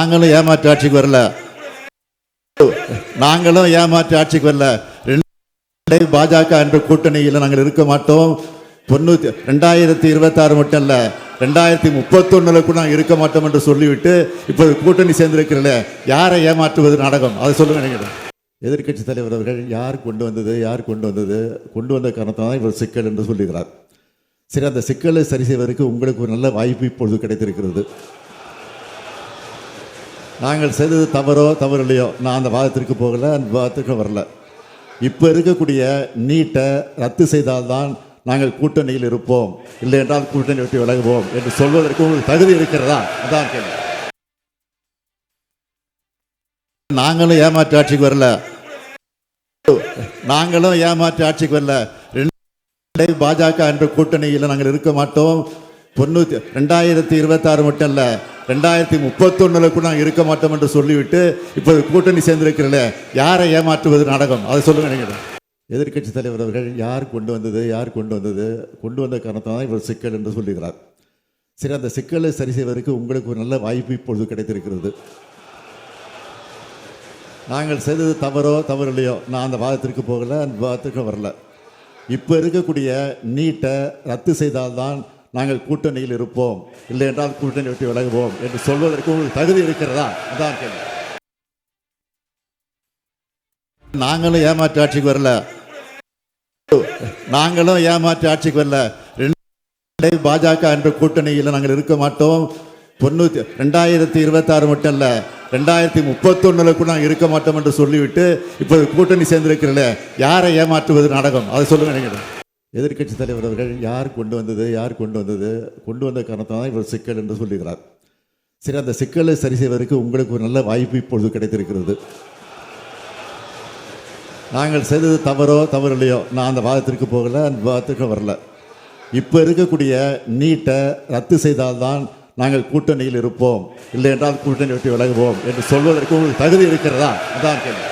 நாங்களும் ஏமாற்று ஆட்சிக்கு வரல. நாங்களும் ஏமாற்று ஆட்சிக்கு வரல. பாஜக என்ற கூட்டணியில் நாங்கள் இருக்க மாட்டோம். 2026 மட்டும் இல்ல, 2031 கூட நாங்கள் இருக்க மாட்டோம் என்று சொல்லிவிட்டு இப்போது கூட்டணி சேர்ந்திருக்கிறல, யாரை ஏமாற்றுவது நாடகம், அதை சொல்லுங்க. நினைக்கிறேன் எதிர்கட்சி தலைவர் அவர்கள் யார் கொண்டு வந்த காரணத்தால் தான் இவர் சிக்கல் என்று சொல்லுகிறார். சரி, அந்த சிக்கலை சரி செய்வதற்கு உங்களுக்கு ஒரு நல்ல வாய்ப்பு இப்பொழுது கிடைத்திருக்கிறது. நாங்கள் செய்தது தவறு இல்லையோ, நான் அந்த வாதத்திற்கு போகல, அந்த வாதத்திற்கு வரல. இப்போ இருக்கக்கூடிய நீட்டை ரத்து செய்தால்தான் நாங்கள் கூட்டணியில் இருப்போம், இல்லை என்றால் கூட்டணி விட்டு விலகுவோம் என்று சொல்வதற்கு உங்களுக்கு தகுதி இருக்கிறதா? அதான் கேள்வி. நாங்களும் ஏமாற்று ஆட்சிக்கு வரல. பாஜக என்ற கூட்டணியில் நாங்கள் இருக்க மாட்டோம். 2026 மட்டும் இல்ல, 2031 கூட நாங்கள் இருக்க மாட்டோம் என்று சொல்லிவிட்டு இப்போது கூட்டணி சேர்ந்திருக்கிறல, யாரை ஏமாற்றுவது நாடகம், அதை சொல்லுங்க. நினைக்கிறேன் எதிர்கட்சி தலைவர் அவர்கள் யார் கொண்டு வந்த காரணத்தால் தான் இவர் சிக்கல் என்று சொல்லுகிறார். சரி, அந்த சிக்கலை சரி செய்வதற்கு உங்களுக்கு ஒரு நல்ல வாய்ப்பு இப்பொழுது கிடைத்திருக்கிறது. நாங்கள் செய்தது தவறு இல்லையோ, நான் அந்த வாதத்திற்கு போகல, அந்த வாதத்திற்கு வரல. இப்போ இருக்கக்கூடிய நீட்டை ரத்து செய்தால்தான் நாங்கள் கூட்டணியில் இருப்போம், இல்லை என்றால் கூட்டணி விட்டு விலகுவோம் என்று சொல்வதற்கு உங்களுக்கு தகுதி இருக்கிறதா? அதான் கேள்வி. நாங்களும் ஏமாற்று ஆட்சிக்கு வரல. பாஜக என்ற கூட்டணியில் நாங்கள் இருக்க மாட்டோம். 2026 மட்டும் இல்ல, 2031 கூட நாங்கள் இருக்க மாட்டோம் என்று சொல்லிவிட்டு இப்போது கூட்டணி சேர்ந்திருக்கிறல, யாரை ஏமாற்றுவது நாடகம், அதை சொல்லுங்க. நினைக்கிறேன் எதிர்கட்சி தலைவர் அவர்கள் யார் கொண்டு வந்த காரணத்தால் தான் இவர் சிக்கல் என்று சொல்லுகிறார். சரி, அந்த சிக்கலை சரி செய்வதற்கு உங்களுக்கு ஒரு நல்ல வாய்ப்பு இப்பொழுது கிடைத்திருக்கிறது. நாங்கள் செய்தது தவறு இல்லையோ, நான் அந்த வாதத்திற்கு போகல, அந்த வாதத்திற்கு வரல. இப்போ இருக்கக்கூடிய நீட்டை ரத்து செய்தால்தான் நாங்கள் கூட்டணியில் இருப்போம், இல்லை என்றால் கூட்டணி விட்டு விலகுவோம் என்று சொல்வதற்கு உங்களுக்கு தகுதி இருக்கிறதா? அதான் கேள்வி.